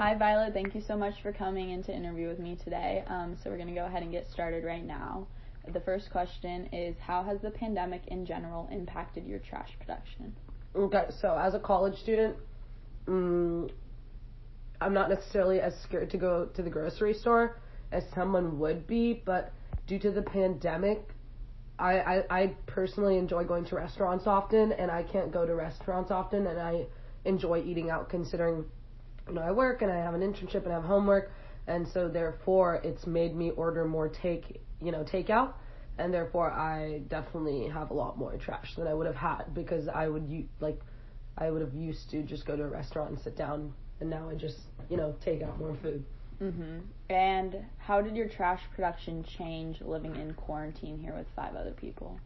Hi, Violet. Thank you so much for coming in to interview with me today. So we're going to go ahead and get started right now. The first question is, how has the pandemic in general impacted your trash production? Okay, so as a college student, I'm not necessarily as scared to go to the grocery store as someone would be, but due to the pandemic, I personally enjoy going to restaurants often, and I can't go to restaurants often, and I enjoy eating out considering, I work and I have an internship and I have homework, and so therefore it's made me order more takeout, and therefore I definitely have a lot more trash than I would have had because I would have used to just go to a restaurant and sit down, and now I just, take out more food. Mm-hmm. And how did your trash production change living in quarantine here with 5 other people?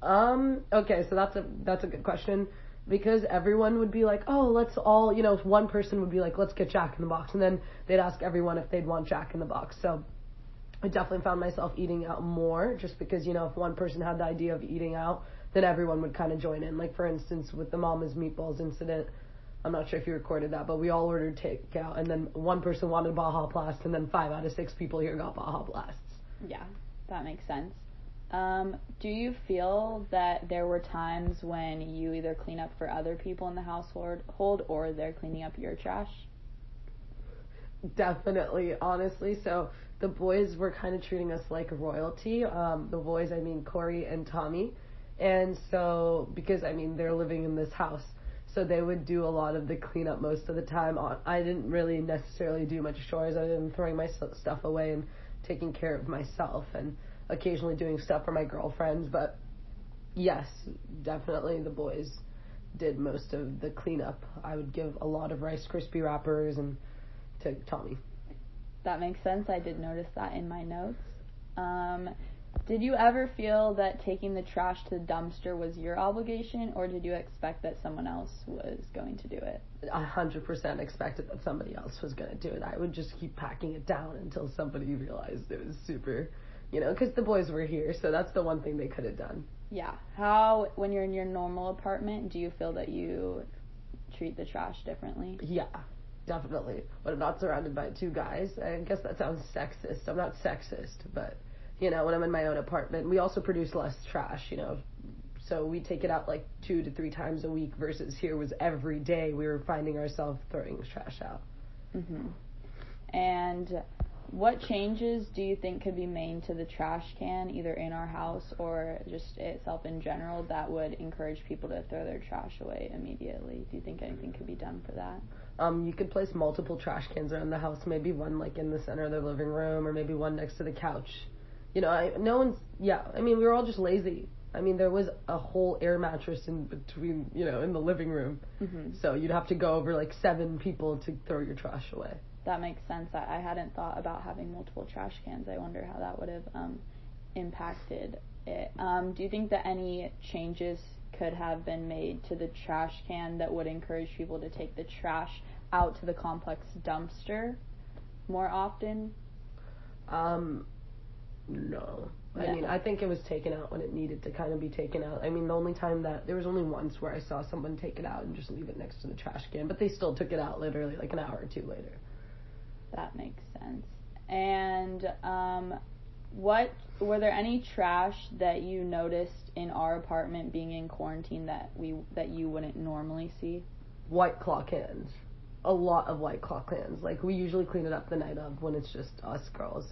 Okay, so that's a good question. Because everyone would be like, oh, let's all, one person would be like, let's get Jack in the Box. And then they'd ask everyone if they'd want Jack in the Box. So I definitely found myself eating out more just because, if one person had the idea of eating out, then everyone would kind of join in. Like, for instance, with the Mama's Meatballs incident, I'm not sure if you recorded that, but we all ordered takeout. And then one person wanted Baja Blast, and then 5 out of 6 people here got Baja Blasts. Yeah, that makes sense. Do you feel that there were times when you either clean up for other people in the household or they're cleaning up your trash? Definitely, honestly. So the boys were kind of treating us like royalty. The boys, I mean Corey and Tommy. And so, because, they're living in this house, so they would do a lot of the cleanup most of the time. I didn't really necessarily do much chores other than throwing my stuff away and taking care of myself and occasionally doing stuff for my girlfriends. But yes, definitely the boys did most of the cleanup. I would give a lot of Rice Krispie wrappers and to Tommy. That makes sense. I did notice that in my notes. Did you ever feel that taking the trash to the dumpster was your obligation, or did you expect that someone else was going to do it? 100% expected that somebody else was going to do it. I would just keep packing it down until somebody realized it was super, because the boys were here, so that's the one thing they could have done. Yeah. How, when you're in your normal apartment, do you feel that you treat the trash differently? Yeah, definitely. When I'm not surrounded by 2 guys, I guess that sounds sexist. I'm not sexist, but, when I'm in my own apartment, we also produce less trash, so we take it out like 2 to 3 times a week versus here was every day we were finding ourselves throwing trash out. Mm-hmm. And what changes do you think could be made to the trash can, either in our house or just itself in general, that would encourage people to throw their trash away immediately? Do you think anything could be done for that? You could place multiple trash cans around the house, maybe one like in the center of the living room or maybe one next to the couch. We were all just lazy. There was a whole air mattress in between, in the living room. Mm-hmm. So you'd have to go over like 7 people to throw your trash away. That makes sense. I hadn't thought about having multiple trash cans. I wonder how that would have impacted it. Do you think that any changes could have been made to the trash can that would encourage people to take the trash out to the complex dumpster more often? No. Yeah. I think it was taken out when it needed to kind of be taken out. The only time there was only once where I saw someone take it out and just leave it next to the trash can, but they still took it out literally like an hour or 2 later. That makes sense. And were there any trash that you noticed in our apartment being in quarantine that you wouldn't normally see? White Claw cans. A lot of White Claw cans. Like, we usually clean it up the night of when it's just us girls.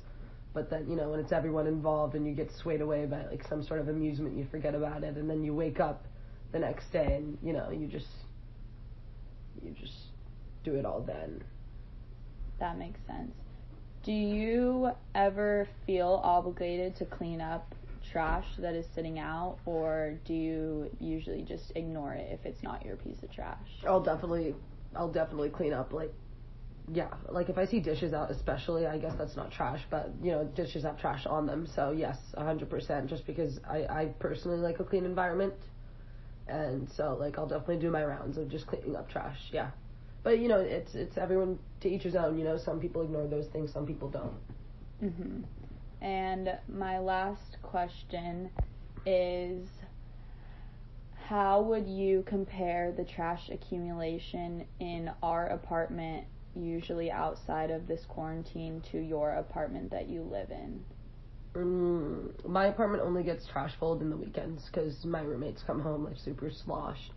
But then, when it's everyone involved and you get swayed away by, like, some sort of amusement, you forget about it. And then you wake up the next day and, you just do it all then. That makes sense. Do you ever feel obligated to clean up trash that is sitting out, or do you usually just ignore it if it's not your piece of trash? I'll definitely clean up, like if I see dishes out especially, I guess that's not trash, but, dishes have trash on them, so yes, 100%, just because I personally like a clean environment, and so, I'll definitely do my rounds of just cleaning up trash, yeah. But, it's everyone to each his own, some people ignore those things, some people don't. Mm-hmm. And my last question is, how would you compare the trash accumulation in our apartment, usually outside of this quarantine to your apartment that you live in? My apartment only gets trash full in the weekends because my roommates come home like super sloshed,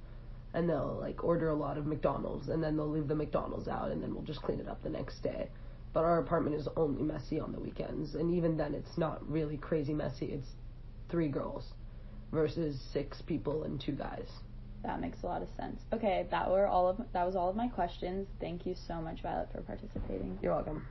and they'll like order a lot of McDonald's, and then they'll leave the McDonald's out, and then we'll just clean it up the next day. But our apartment is only messy on the weekends, and even then it's not really crazy messy. It's 3 girls versus 6 people and 2 guys. That makes a lot of sense. Okay, that was all of my questions. Thank you so much, Violet, for participating. You're welcome.